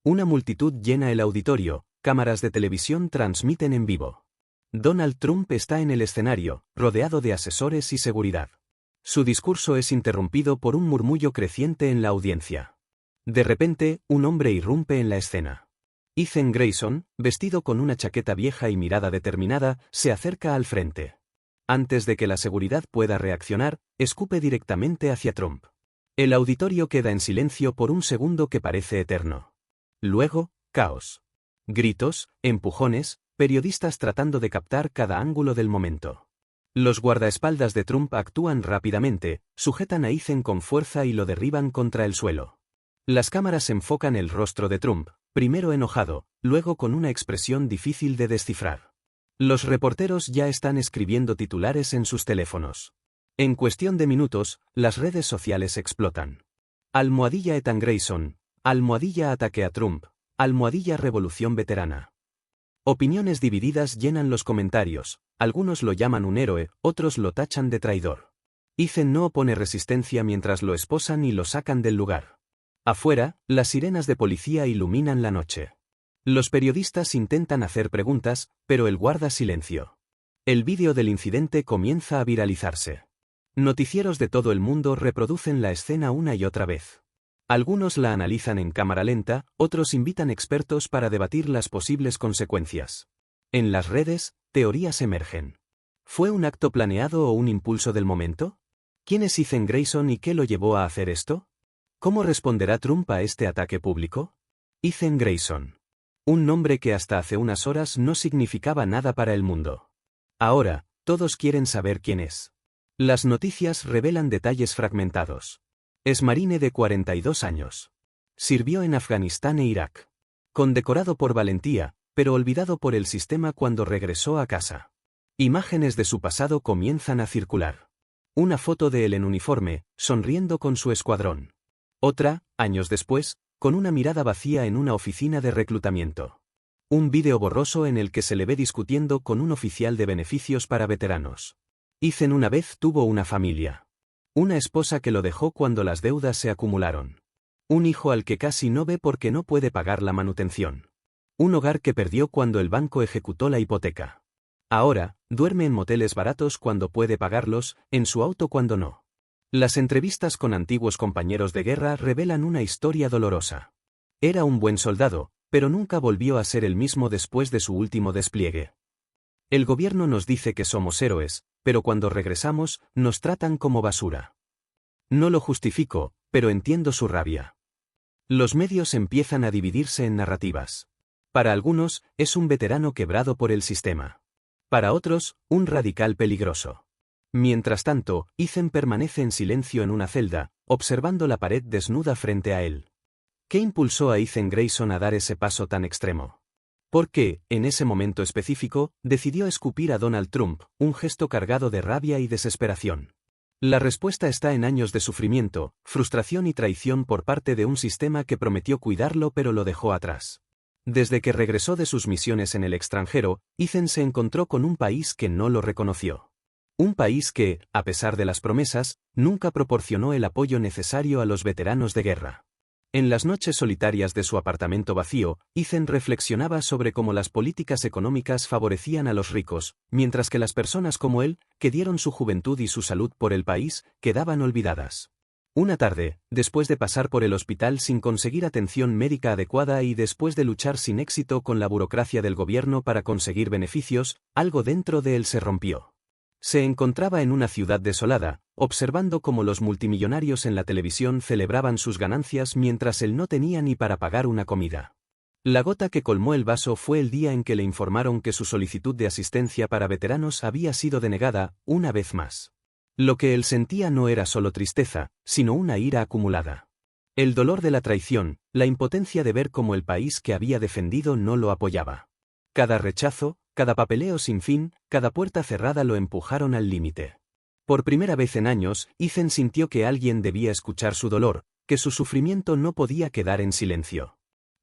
Una multitud llena el auditorio, cámaras de televisión transmiten en vivo. Donald Trump está en el escenario, rodeado de asesores y seguridad. Su discurso es interrumpido por un murmullo creciente en la audiencia. De repente, un hombre irrumpe en la escena. Ethan Grayson, vestido con una chaqueta vieja y mirada determinada, se acerca al frente. Antes de que la seguridad pueda reaccionar, escupe directamente hacia Trump. El auditorio queda en silencio por un segundo que parece eterno. Luego, caos. Gritos, empujones, periodistas tratando de captar cada ángulo del momento. Los guardaespaldas de Trump actúan rápidamente, sujetan a Ethan con fuerza y lo derriban contra el suelo. Las cámaras enfocan el rostro de Trump, primero enojado, luego con una expresión difícil de descifrar. Los reporteros ya están escribiendo titulares en sus teléfonos. En cuestión de minutos, las redes sociales explotan. Almohadilla Ethan Grayson, almohadilla ataque a Trump, almohadilla revolución veterana. Opiniones divididas llenan los comentarios, algunos lo llaman un héroe, otros lo tachan de traidor. Ethan no opone resistencia mientras lo esposan y lo sacan del lugar. Afuera, las sirenas de policía iluminan la noche. Los periodistas intentan hacer preguntas, pero él guarda silencio. El vídeo del incidente comienza a viralizarse. Noticieros de todo el mundo reproducen la escena una y otra vez. Algunos la analizan en cámara lenta, otros invitan expertos para debatir las posibles consecuencias. En las redes, teorías emergen. ¿Fue un acto planeado o un impulso del momento? ¿Quién es Ethan Grayson y qué lo llevó a hacer esto? ¿Cómo responderá Trump a este ataque público? Ethan Grayson. Un nombre que hasta hace unas horas no significaba nada para el mundo. Ahora, todos quieren saber quién es. Las noticias revelan detalles fragmentados. Es marine de 42 años. Sirvió en Afganistán e Irak. Condecorado por valentía, pero olvidado por el sistema cuando regresó a casa. Imágenes de su pasado comienzan a circular. Una foto de él en uniforme, sonriendo con su escuadrón. Otra, años después, con una mirada vacía en una oficina de reclutamiento. Un vídeo borroso en el que se le ve discutiendo con un oficial de beneficios para veteranos. Ethan una vez tuvo una familia. Una esposa que lo dejó cuando las deudas se acumularon. Un hijo al que casi no ve porque no puede pagar la manutención. Un hogar que perdió cuando el banco ejecutó la hipoteca. Ahora, duerme en moteles baratos cuando puede pagarlos, en su auto cuando no. Las entrevistas con antiguos compañeros de guerra revelan una historia dolorosa. Era un buen soldado, pero nunca volvió a ser el mismo después de su último despliegue. El gobierno nos dice que somos héroes, pero cuando regresamos, nos tratan como basura. No lo justifico, pero entiendo su rabia. Los medios empiezan a dividirse en narrativas. Para algunos, es un veterano quebrado por el sistema. Para otros, un radical peligroso. Mientras tanto, Ethan permanece en silencio en una celda, observando la pared desnuda frente a él. ¿Qué impulsó a Ethan Grayson a dar ese paso tan extremo? ¿Por qué, en ese momento específico, decidió escupir a Donald Trump, un gesto cargado de rabia y desesperación? La respuesta está en años de sufrimiento, frustración y traición por parte de un sistema que prometió cuidarlo pero lo dejó atrás. Desde que regresó de sus misiones en el extranjero, Ethan se encontró con un país que no lo reconoció. Un país que, a pesar de las promesas, nunca proporcionó el apoyo necesario a los veteranos de guerra. En las noches solitarias de su apartamento vacío, Ethan reflexionaba sobre cómo las políticas económicas favorecían a los ricos, mientras que las personas como él, que dieron su juventud y su salud por el país, quedaban olvidadas. Una tarde, después de pasar por el hospital sin conseguir atención médica adecuada y después de luchar sin éxito con la burocracia del gobierno para conseguir beneficios, algo dentro de él se rompió. Se encontraba en una ciudad desolada, observando cómo los multimillonarios en la televisión celebraban sus ganancias mientras él no tenía ni para pagar una comida. La gota que colmó el vaso fue el día en que le informaron que su solicitud de asistencia para veteranos había sido denegada, una vez más. Lo que él sentía no era solo tristeza, sino una ira acumulada. El dolor de la traición, la impotencia de ver cómo el país que había defendido no lo apoyaba. Cada rechazo, cada papeleo sin fin, cada puerta cerrada lo empujaron al límite. Por primera vez en años, Ethan sintió que alguien debía escuchar su dolor, que su sufrimiento no podía quedar en silencio.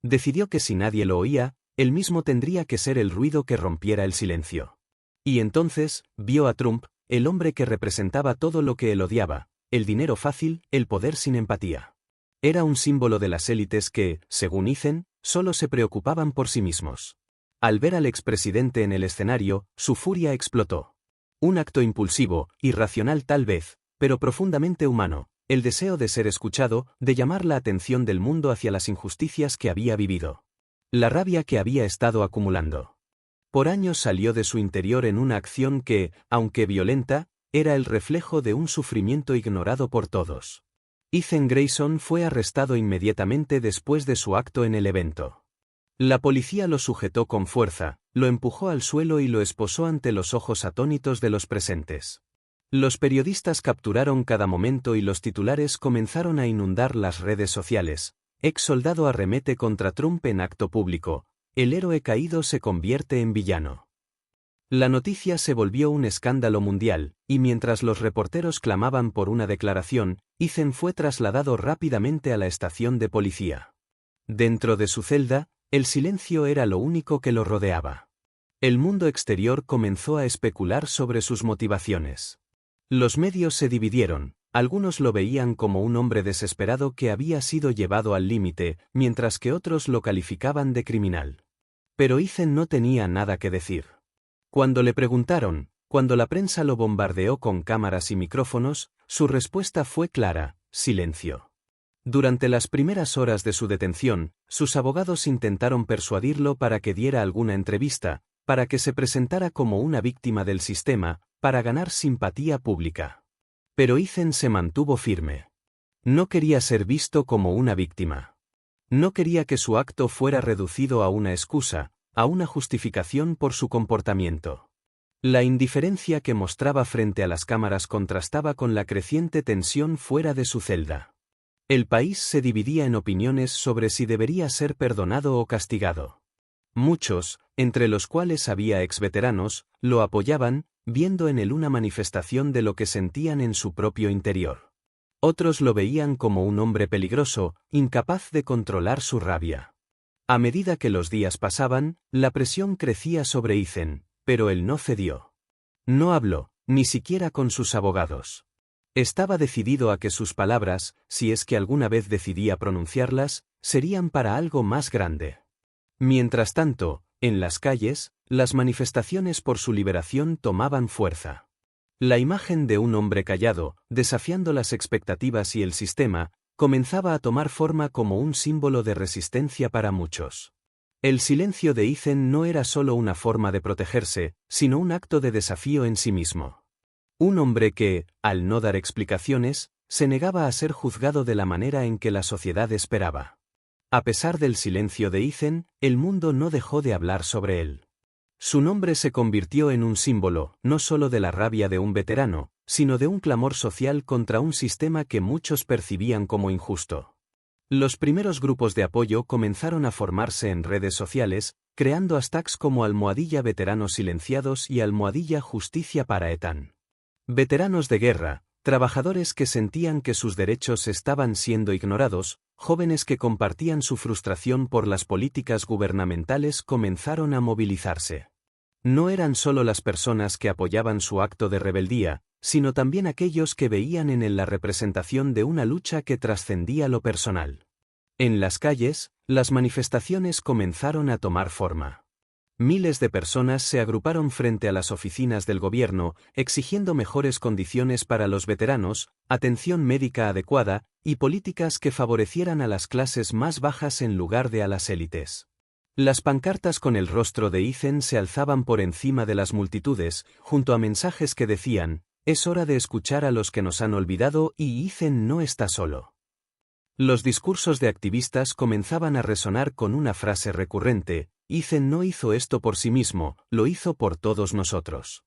Decidió que si nadie lo oía, él mismo tendría que ser el ruido que rompiera el silencio. Y entonces, vio a Trump, el hombre que representaba todo lo que él odiaba, el dinero fácil, el poder sin empatía. Era un símbolo de las élites que, según Ethan, solo se preocupaban por sí mismos. Al ver al expresidente en el escenario, su furia explotó. Un acto impulsivo, irracional tal vez, pero profundamente humano, el deseo de ser escuchado, de llamar la atención del mundo hacia las injusticias que había vivido. La rabia que había estado acumulando. Por años salió de su interior en una acción que, aunque violenta, era el reflejo de un sufrimiento ignorado por todos. Ethan Grayson fue arrestado inmediatamente después de su acto en el evento. La policía lo sujetó con fuerza, lo empujó al suelo y lo esposó ante los ojos atónitos de los presentes. Los periodistas capturaron cada momento y los titulares comenzaron a inundar las redes sociales. Ex soldado arremete contra Trump en acto público. El héroe caído se convierte en villano. La noticia se volvió un escándalo mundial, y mientras los reporteros clamaban por una declaración, Ethan fue trasladado rápidamente a la estación de policía. Dentro de su celda, el silencio era lo único que lo rodeaba. El mundo exterior comenzó a especular sobre sus motivaciones. Los medios se dividieron, algunos lo veían como un hombre desesperado que había sido llevado al límite, mientras que otros lo calificaban de criminal. Pero Ethan no tenía nada que decir. Cuando le preguntaron, cuando la prensa lo bombardeó con cámaras y micrófonos, su respuesta fue clara: silencio. Durante las primeras horas de su detención, sus abogados intentaron persuadirlo para que diera alguna entrevista, para que se presentara como una víctima del sistema, para ganar simpatía pública. Pero Ethan se mantuvo firme. No quería ser visto como una víctima. No quería que su acto fuera reducido a una excusa, a una justificación por su comportamiento. La indiferencia que mostraba frente a las cámaras contrastaba con la creciente tensión fuera de su celda. El país se dividía en opiniones sobre si debería ser perdonado o castigado. Muchos, entre los cuales había exveteranos, lo apoyaban, viendo en él una manifestación de lo que sentían en su propio interior. Otros lo veían como un hombre peligroso, incapaz de controlar su rabia. A medida que los días pasaban, la presión crecía sobre Ethan, pero él no cedió. No habló, ni siquiera con sus abogados. Estaba decidido a que sus palabras, si es que alguna vez decidía pronunciarlas, serían para algo más grande. Mientras tanto, en las calles, las manifestaciones por su liberación tomaban fuerza. La imagen de un hombre callado, desafiando las expectativas y el sistema, comenzaba a tomar forma como un símbolo de resistencia para muchos. El silencio de Ethan no era solo una forma de protegerse, sino un acto de desafío en sí mismo. Un hombre que, al no dar explicaciones, se negaba a ser juzgado de la manera en que la sociedad esperaba. A pesar del silencio de Ethan, el mundo no dejó de hablar sobre él. Su nombre se convirtió en un símbolo, no solo de la rabia de un veterano, sino de un clamor social contra un sistema que muchos percibían como injusto. Los primeros grupos de apoyo comenzaron a formarse en redes sociales, creando hashtags como #veteranos silenciados y #justicia para Ethan. Veteranos de guerra, trabajadores que sentían que sus derechos estaban siendo ignorados, jóvenes que compartían su frustración por las políticas gubernamentales comenzaron a movilizarse. No eran solo las personas que apoyaban su acto de rebeldía, sino también aquellos que veían en él la representación de una lucha que trascendía lo personal. En las calles, las manifestaciones comenzaron a tomar forma. Miles de personas se agruparon frente a las oficinas del gobierno, exigiendo mejores condiciones para los veteranos, atención médica adecuada, y políticas que favorecieran a las clases más bajas en lugar de a las élites. Las pancartas con el rostro de Ethan se alzaban por encima de las multitudes, junto a mensajes que decían: «Es hora de escuchar a los que nos han olvidado y Ethan no está solo». Los discursos de activistas comenzaban a resonar con una frase recurrente: «Ethan no hizo esto por sí mismo, lo hizo por todos nosotros».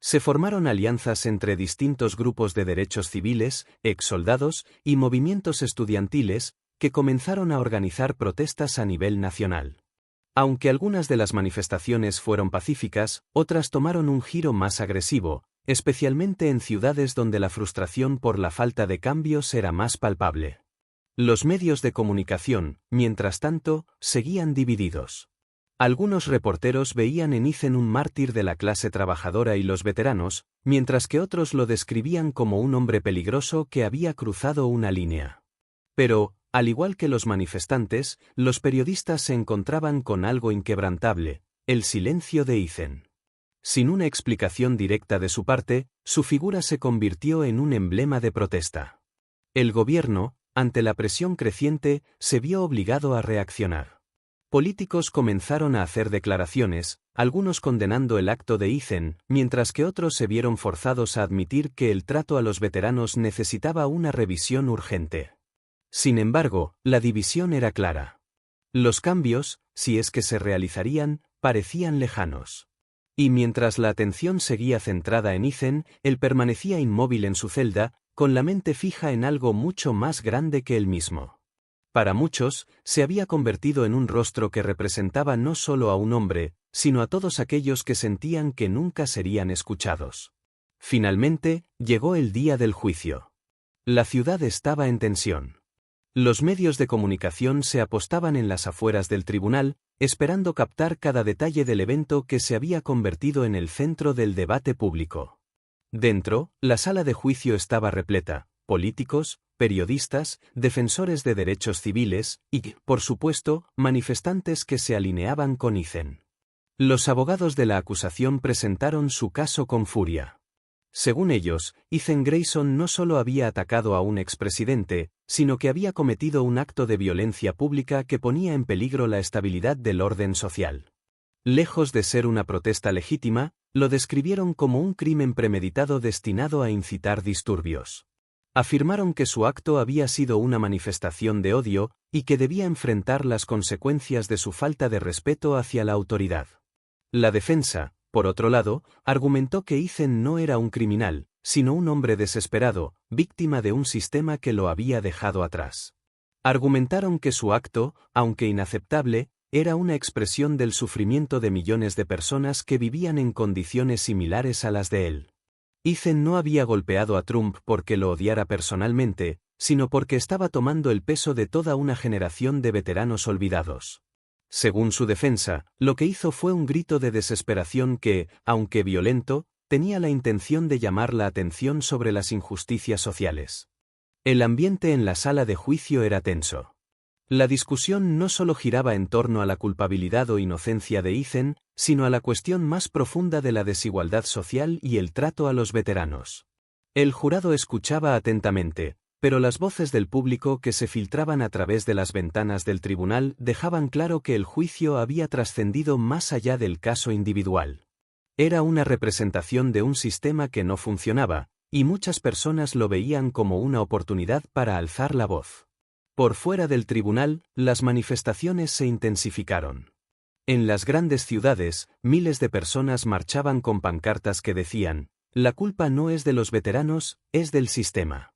Se formaron alianzas entre distintos grupos de derechos civiles, exsoldados y movimientos estudiantiles, que comenzaron a organizar protestas a nivel nacional. Aunque algunas de las manifestaciones fueron pacíficas, otras tomaron un giro más agresivo, especialmente en ciudades donde la frustración por la falta de cambios era más palpable. Los medios de comunicación, mientras tanto, seguían divididos. Algunos reporteros veían en Ethan un mártir de la clase trabajadora y los veteranos, mientras que otros lo describían como un hombre peligroso que había cruzado una línea. Pero, Al igual que los manifestantes, los periodistas se encontraban con algo inquebrantable: el silencio de Ethan. Sin una explicación directa de su parte, su figura se convirtió en un emblema de protesta. El gobierno, ante la presión creciente, se vio obligado a reaccionar. Políticos comenzaron a hacer declaraciones, algunos condenando el acto de Ethan, mientras que otros se vieron forzados a admitir que el trato a los veteranos necesitaba una revisión urgente. Sin embargo, la división era clara. Los cambios, si es que se realizarían, parecían lejanos. Y mientras la atención seguía centrada en Ethan, él permanecía inmóvil en su celda, con la mente fija en algo mucho más grande que él mismo. Para muchos, se había convertido en un rostro que representaba no solo a un hombre, sino a todos aquellos que sentían que nunca serían escuchados. Finalmente, llegó el día del juicio. La ciudad estaba en tensión. Los medios de comunicación se apostaban en las afueras del tribunal, esperando captar cada detalle del evento que se había convertido en el centro del debate público. Dentro, la sala de juicio estaba repleta: políticos, periodistas, defensores de derechos civiles y, por supuesto, manifestantes que se alineaban con Ethan. Los abogados de la acusación presentaron su caso con furia. Según ellos, Ethan Grayson no solo había atacado a un expresidente, sino que había cometido un acto de violencia pública que ponía en peligro la estabilidad del orden social. Lejos de ser una protesta legítima, lo describieron como un crimen premeditado destinado a incitar disturbios. Afirmaron que su acto había sido una manifestación de odio y que debía enfrentar las consecuencias de su falta de respeto hacia la autoridad. La defensa, por otro lado, argumentó que Ethan no era un criminal, sino un hombre desesperado, víctima de un sistema que lo había dejado atrás. Argumentaron que su acto, aunque inaceptable, era una expresión del sufrimiento de millones de personas que vivían en condiciones similares a las de él. Ethan no había golpeado a Trump porque lo odiara personalmente, sino porque estaba tomando el peso de toda una generación de veteranos olvidados. Según su defensa, lo que hizo fue un grito de desesperación que, aunque violento, tenía la intención de llamar la atención sobre las injusticias sociales. El ambiente en la sala de juicio era tenso. La discusión no solo giraba en torno a la culpabilidad o inocencia de Ethan, sino a la cuestión más profunda de la desigualdad social y el trato a los veteranos. El jurado escuchaba atentamente, pero las voces del público que se filtraban a través de las ventanas del tribunal dejaban claro que el juicio había trascendido más allá del caso individual. Era una representación de un sistema que no funcionaba, y muchas personas lo veían como una oportunidad para alzar la voz. Por fuera del tribunal, las manifestaciones se intensificaron. En las grandes ciudades, miles de personas marchaban con pancartas que decían: "La culpa no es de los veteranos, es del sistema".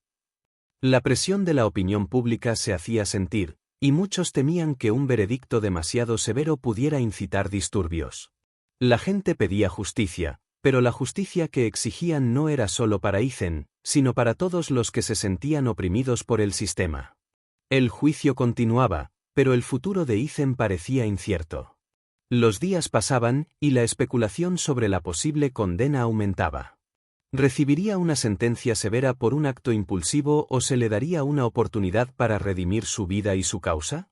La presión de la opinión pública se hacía sentir, y muchos temían que un veredicto demasiado severo pudiera incitar disturbios. La gente pedía justicia, pero la justicia que exigían no era solo para Ethan, sino para todos los que se sentían oprimidos por el sistema. El juicio continuaba, pero el futuro de Ethan parecía incierto. Los días pasaban, y la especulación sobre la posible condena aumentaba. ¿Recibiría una sentencia severa por un acto impulsivo o se le daría una oportunidad para redimir su vida y su causa?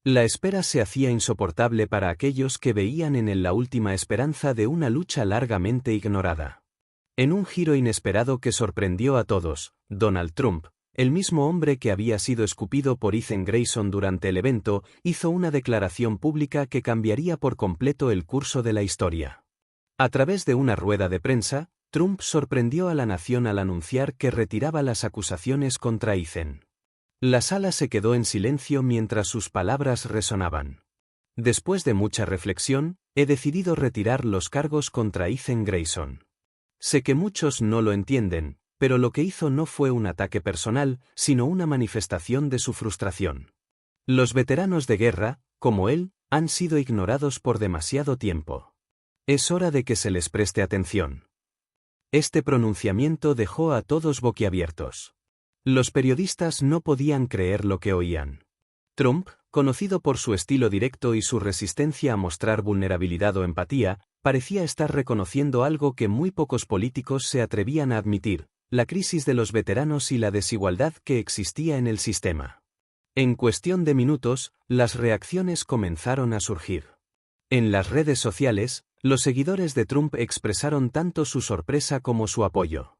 La espera se hacía insoportable para aquellos que veían en él la última esperanza de una lucha largamente ignorada. En un giro inesperado que sorprendió a todos, Donald Trump, el mismo hombre que había sido escupido por Ethan Grayson durante el evento, hizo una declaración pública que cambiaría por completo el curso de la historia. A través de una rueda de prensa, Trump sorprendió a la nación al anunciar que retiraba las acusaciones contra Ethan. La sala se quedó en silencio mientras sus palabras resonaban. Después de mucha reflexión, he decidido retirar los cargos contra Ethan Grayson. Sé que muchos no lo entienden, pero lo que hizo no fue un ataque personal, sino una manifestación de su frustración. Los veteranos de guerra, como él, han sido ignorados por demasiado tiempo. Es hora de que se les preste atención. Este pronunciamiento dejó a todos boquiabiertos. Los periodistas no podían creer lo que oían. Trump, conocido por su estilo directo y su resistencia a mostrar vulnerabilidad o empatía, parecía estar reconociendo algo que muy pocos políticos se atrevían a admitir: la crisis de los veteranos y la desigualdad que existía en el sistema. En cuestión de minutos, las reacciones comenzaron a surgir. En las redes sociales, los seguidores de Trump expresaron tanto su sorpresa como su apoyo.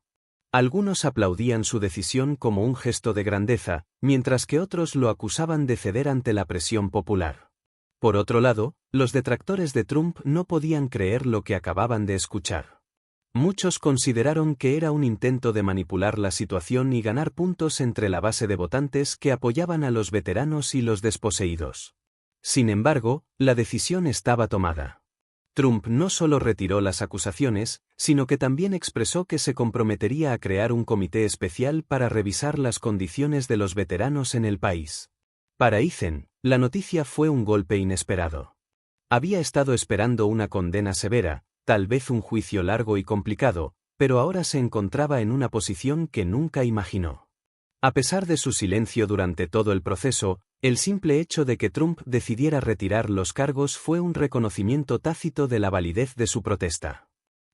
Algunos aplaudían su decisión como un gesto de grandeza, mientras que otros lo acusaban de ceder ante la presión popular. Por otro lado, los detractores de Trump no podían creer lo que acababan de escuchar. Muchos consideraron que era un intento de manipular la situación y ganar puntos entre la base de votantes que apoyaban a los veteranos y los desposeídos. Sin embargo, la decisión estaba tomada. Trump no solo retiró las acusaciones, sino que también expresó que se comprometería a crear un comité especial para revisar las condiciones de los veteranos en el país. Para Ethan, la noticia fue un golpe inesperado. Había estado esperando una condena severa, tal vez un juicio largo y complicado, pero ahora se encontraba en una posición que nunca imaginó. A pesar de su silencio durante todo el proceso, el simple hecho de que Trump decidiera retirar los cargos fue un reconocimiento tácito de la validez de su protesta.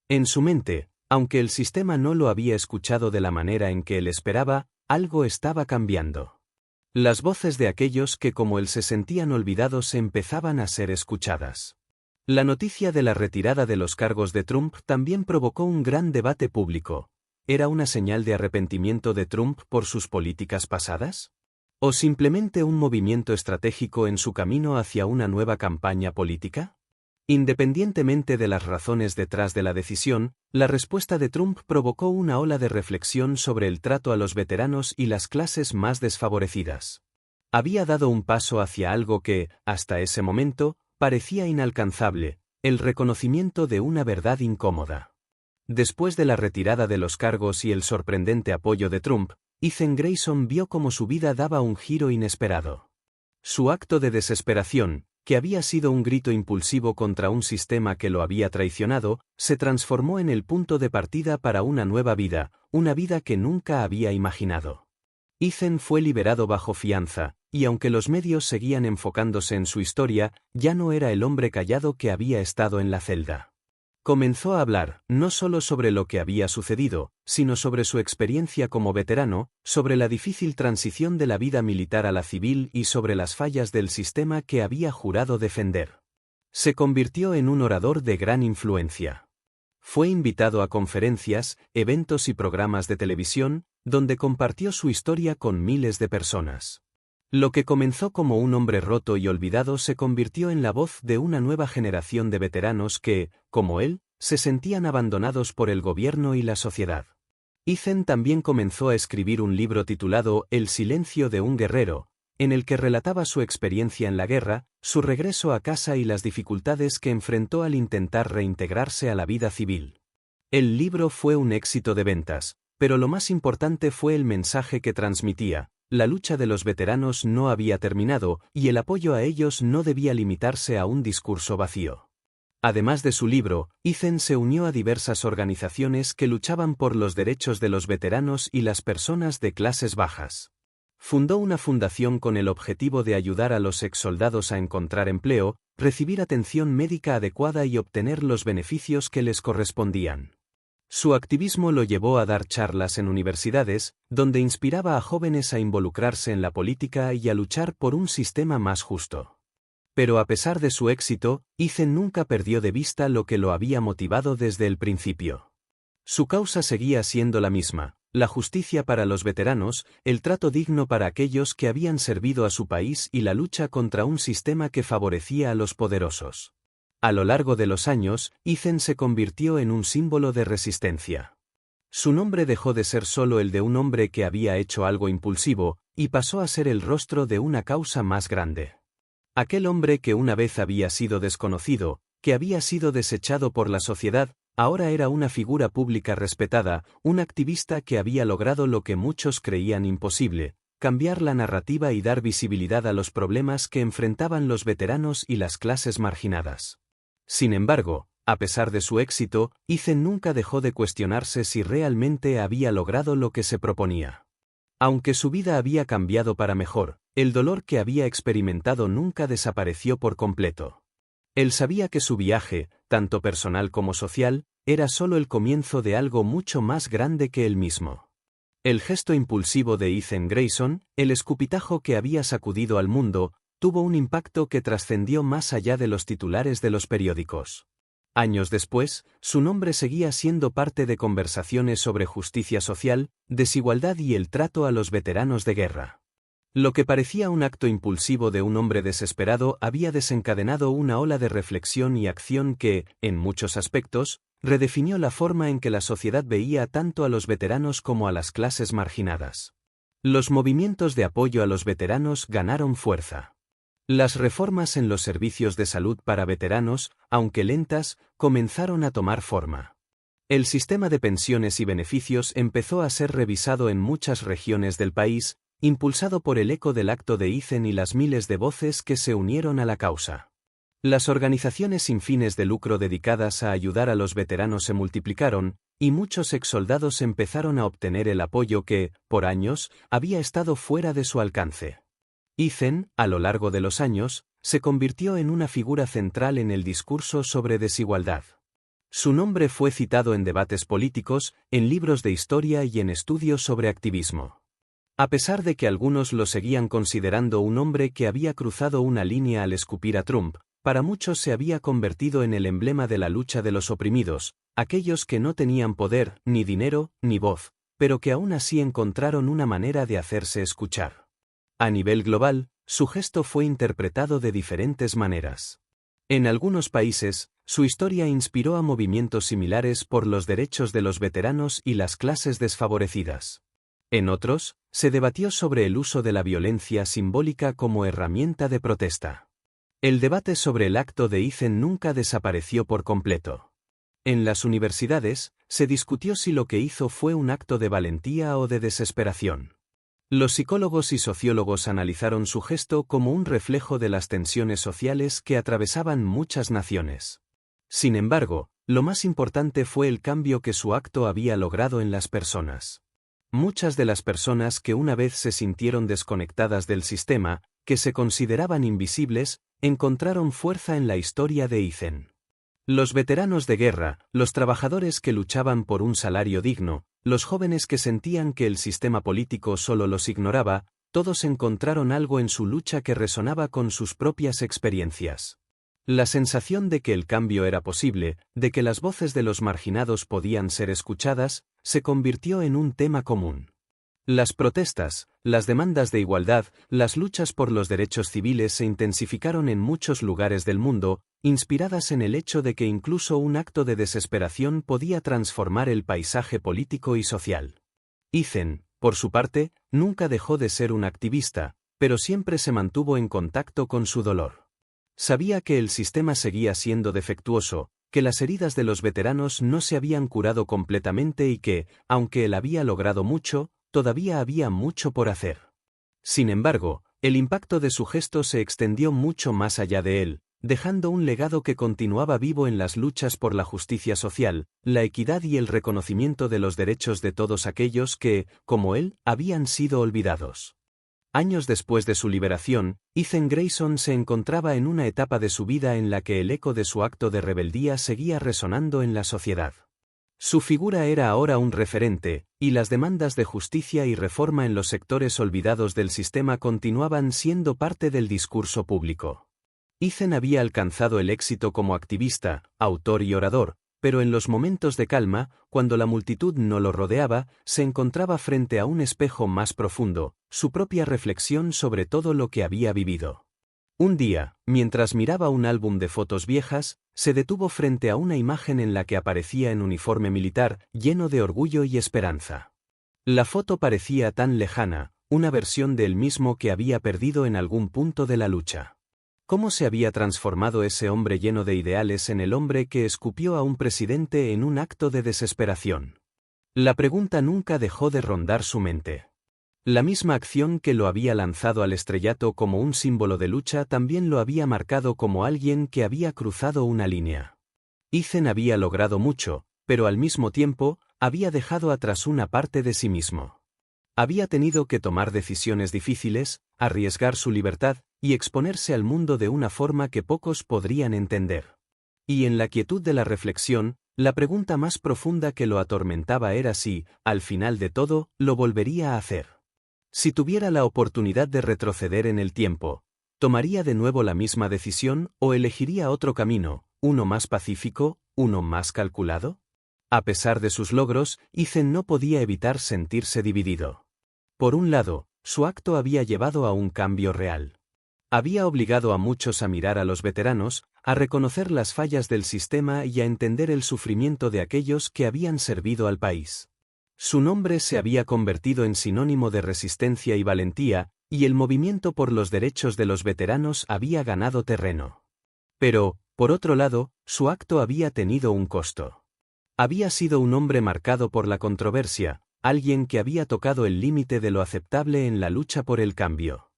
En su mente, aunque el sistema no lo había escuchado de la manera en que él esperaba, algo estaba cambiando. Las voces de aquellos que como él se sentían olvidados empezaban a ser escuchadas. La noticia de la retirada de los cargos de Trump también provocó un gran debate público. ¿Era una señal de arrepentimiento de Trump por sus políticas pasadas? ¿O simplemente un movimiento estratégico en su camino hacia una nueva campaña política? Independientemente de las razones detrás de la decisión, la respuesta de Trump provocó una ola de reflexión sobre el trato a los veteranos y las clases más desfavorecidas. Había dado un paso hacia algo que, hasta ese momento, parecía inalcanzable, el reconocimiento de una verdad incómoda. Después de la retirada de los cargos y el sorprendente apoyo de Trump, Ethan Grayson vio cómo su vida daba un giro inesperado. Su acto de desesperación, que había sido un grito impulsivo contra un sistema que lo había traicionado, se transformó en el punto de partida para una nueva vida, una vida que nunca había imaginado. Ethan fue liberado bajo fianza, y aunque los medios seguían enfocándose en su historia, ya no era el hombre callado que había estado en la celda. Comenzó a hablar, no solo sobre lo que había sucedido, sino sobre su experiencia como veterano, sobre la difícil transición de la vida militar a la civil y sobre las fallas del sistema que había jurado defender. Se convirtió en un orador de gran influencia. Fue invitado a conferencias, eventos y programas de televisión, donde compartió su historia con miles de personas. Lo que comenzó como un hombre roto y olvidado se convirtió en la voz de una nueva generación de veteranos que, como él, se sentían abandonados por el gobierno y la sociedad. Ethan también comenzó a escribir un libro titulado El silencio de un guerrero, en el que relataba su experiencia en la guerra, su regreso a casa y las dificultades que enfrentó al intentar reintegrarse a la vida civil. El libro fue un éxito de ventas, pero lo más importante fue el mensaje que transmitía. La lucha de los veteranos no había terminado, y el apoyo a ellos no debía limitarse a un discurso vacío. Además de su libro, Ethan se unió a diversas organizaciones que luchaban por los derechos de los veteranos y las personas de clases bajas. Fundó una fundación con el objetivo de ayudar a los exsoldados a encontrar empleo, recibir atención médica adecuada y obtener los beneficios que les correspondían. Su activismo lo llevó a dar charlas en universidades, donde inspiraba a jóvenes a involucrarse en la política y a luchar por un sistema más justo. Pero a pesar de su éxito, Ethan nunca perdió de vista lo que lo había motivado desde el principio. Su causa seguía siendo la misma: la justicia para los veteranos, el trato digno para aquellos que habían servido a su país y la lucha contra un sistema que favorecía a los poderosos. A lo largo de los años, Ethan se convirtió en un símbolo de resistencia. Su nombre dejó de ser solo el de un hombre que había hecho algo impulsivo, y pasó a ser el rostro de una causa más grande. Aquel hombre que una vez había sido desconocido, que había sido desechado por la sociedad, ahora era una figura pública respetada, un activista que había logrado lo que muchos creían imposible: cambiar la narrativa y dar visibilidad a los problemas que enfrentaban los veteranos y las clases marginadas. Sin embargo, a pesar de su éxito, Ethan nunca dejó de cuestionarse si realmente había logrado lo que se proponía. Aunque su vida había cambiado para mejor, el dolor que había experimentado nunca desapareció por completo. Él sabía que su viaje, tanto personal como social, era solo el comienzo de algo mucho más grande que él mismo. El gesto impulsivo de Ethan Grayson, el escupitajo que había sacudido al mundo, tuvo un impacto que trascendió más allá de los titulares de los periódicos. Años después, su nombre seguía siendo parte de conversaciones sobre justicia social, desigualdad y el trato a los veteranos de guerra. Lo que parecía un acto impulsivo de un hombre desesperado había desencadenado una ola de reflexión y acción que, en muchos aspectos, redefinió la forma en que la sociedad veía tanto a los veteranos como a las clases marginadas. Los movimientos de apoyo a los veteranos ganaron fuerza. Las reformas en los servicios de salud para veteranos, aunque lentas, comenzaron a tomar forma. El sistema de pensiones y beneficios empezó a ser revisado en muchas regiones del país, impulsado por el eco del acto de Ethan y las miles de voces que se unieron a la causa. Las organizaciones sin fines de lucro dedicadas a ayudar a los veteranos se multiplicaron, y muchos exsoldados empezaron a obtener el apoyo que, por años, había estado fuera de su alcance. Ethan, a lo largo de los años, se convirtió en una figura central en el discurso sobre desigualdad. Su nombre fue citado en debates políticos, en libros de historia y en estudios sobre activismo. A pesar de que algunos lo seguían considerando un hombre que había cruzado una línea al escupir a Trump, para muchos se había convertido en el emblema de la lucha de los oprimidos, aquellos que no tenían poder, ni dinero, ni voz, pero que aún así encontraron una manera de hacerse escuchar. A nivel global, su gesto fue interpretado de diferentes maneras. En algunos países, su historia inspiró a movimientos similares por los derechos de los veteranos y las clases desfavorecidas. En otros, se debatió sobre el uso de la violencia simbólica como herramienta de protesta. El debate sobre el acto de Ethan nunca desapareció por completo. En las universidades, se discutió si lo que hizo fue un acto de valentía o de desesperación. Los psicólogos y sociólogos analizaron su gesto como un reflejo de las tensiones sociales que atravesaban muchas naciones. Sin embargo, lo más importante fue el cambio que su acto había logrado en las personas. Muchas de las personas que una vez se sintieron desconectadas del sistema, que se consideraban invisibles, encontraron fuerza en la historia de Ethan. Los veteranos de guerra, los trabajadores que luchaban por un salario digno, los jóvenes que sentían que el sistema político solo los ignoraba, todos encontraron algo en su lucha que resonaba con sus propias experiencias. La sensación de que el cambio era posible, de que las voces de los marginados podían ser escuchadas, se convirtió en un tema común. Las protestas, las demandas de igualdad, las luchas por los derechos civiles se intensificaron en muchos lugares del mundo, inspiradas en el hecho de que incluso un acto de desesperación podía transformar el paisaje político y social. Ethan, por su parte, nunca dejó de ser un activista, pero siempre se mantuvo en contacto con su dolor. Sabía que el sistema seguía siendo defectuoso, que las heridas de los veteranos no se habían curado completamente y que, aunque él había logrado mucho, todavía había mucho por hacer. Sin embargo, el impacto de su gesto se extendió mucho más allá de él, dejando un legado que continuaba vivo en las luchas por la justicia social, la equidad y el reconocimiento de los derechos de todos aquellos que, como él, habían sido olvidados. Años después de su liberación, Ethan Grayson se encontraba en una etapa de su vida en la que el eco de su acto de rebeldía seguía resonando en la sociedad. Su figura era ahora un referente, y las demandas de justicia y reforma en los sectores olvidados del sistema continuaban siendo parte del discurso público. Ethan había alcanzado el éxito como activista, autor y orador, pero en los momentos de calma, cuando la multitud no lo rodeaba, se encontraba frente a un espejo más profundo, su propia reflexión sobre todo lo que había vivido. Un día, mientras miraba un álbum de fotos viejas, se detuvo frente a una imagen en la que aparecía en uniforme militar, lleno de orgullo y esperanza. La foto parecía tan lejana, una versión de él mismo que había perdido en algún punto de la lucha. ¿Cómo se había transformado ese hombre lleno de ideales en el hombre que escupió a un presidente en un acto de desesperación? La pregunta nunca dejó de rondar su mente. La misma acción que lo había lanzado al estrellato como un símbolo de lucha también lo había marcado como alguien que había cruzado una línea. Ethan había logrado mucho, pero al mismo tiempo, había dejado atrás una parte de sí mismo. Había tenido que tomar decisiones difíciles, arriesgar su libertad, y exponerse al mundo de una forma que pocos podrían entender. Y en la quietud de la reflexión, La pregunta más profunda que lo atormentaba era si, al final de todo, lo volvería a hacer. Si tuviera la oportunidad de retroceder en el tiempo, ¿tomaría de nuevo la misma decisión o elegiría otro camino, uno más pacífico, uno más calculado? A pesar de sus logros, Ethan no podía evitar sentirse dividido. Por un lado, su acto había llevado a un cambio real. Había obligado a muchos a mirar a los veteranos, a reconocer las fallas del sistema y a entender el sufrimiento de aquellos que habían servido al país. Su nombre se había convertido en sinónimo de resistencia y valentía, y el movimiento por los derechos de los veteranos había ganado terreno. Pero, por otro lado, su acto había tenido un costo. Había sido un hombre marcado por la controversia, alguien que había tocado el límite de lo aceptable en la lucha por el cambio.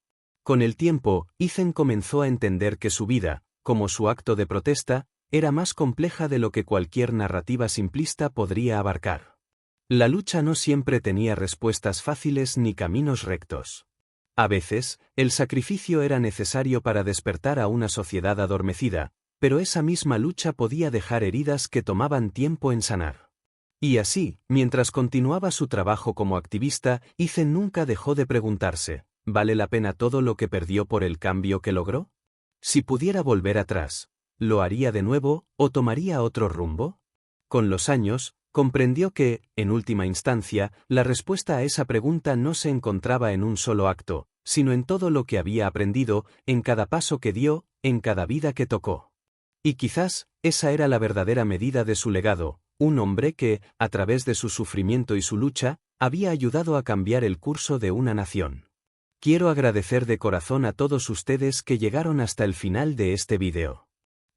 Con el tiempo, Ethan comenzó a entender que su vida, como su acto de protesta, era más compleja de lo que cualquier narrativa simplista podría abarcar. La lucha no siempre tenía respuestas fáciles ni caminos rectos. A veces, el sacrificio era necesario para despertar a una sociedad adormecida, pero esa misma lucha podía dejar heridas que tomaban tiempo en sanar. Y así, mientras continuaba su trabajo como activista, Ethan nunca dejó de preguntarse, ¿vale la pena todo lo que perdió por el cambio que logró? Si pudiera volver atrás, ¿lo haría de nuevo o tomaría otro rumbo? Con los años, comprendió que, en última instancia, la respuesta a esa pregunta no se encontraba en un solo acto, sino en todo lo que había aprendido, en cada paso que dio, en cada vida que tocó. Y quizás, esa era la verdadera medida de su legado, un hombre que, a través de su sufrimiento y su lucha, había ayudado a cambiar el curso de una nación. Quiero agradecer de corazón a todos ustedes que llegaron hasta el final de este vídeo.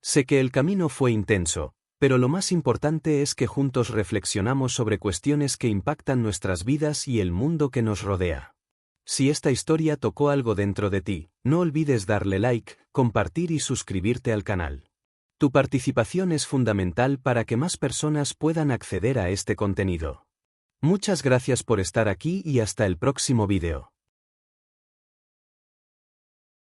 Sé que el camino fue intenso, pero lo más importante es que juntos reflexionamos sobre cuestiones que impactan nuestras vidas y el mundo que nos rodea. Si esta historia tocó algo dentro de ti, no olvides darle like, compartir y suscribirte al canal. Tu participación es fundamental para que más personas puedan acceder a este contenido. Muchas gracias por estar aquí y hasta el próximo vídeo.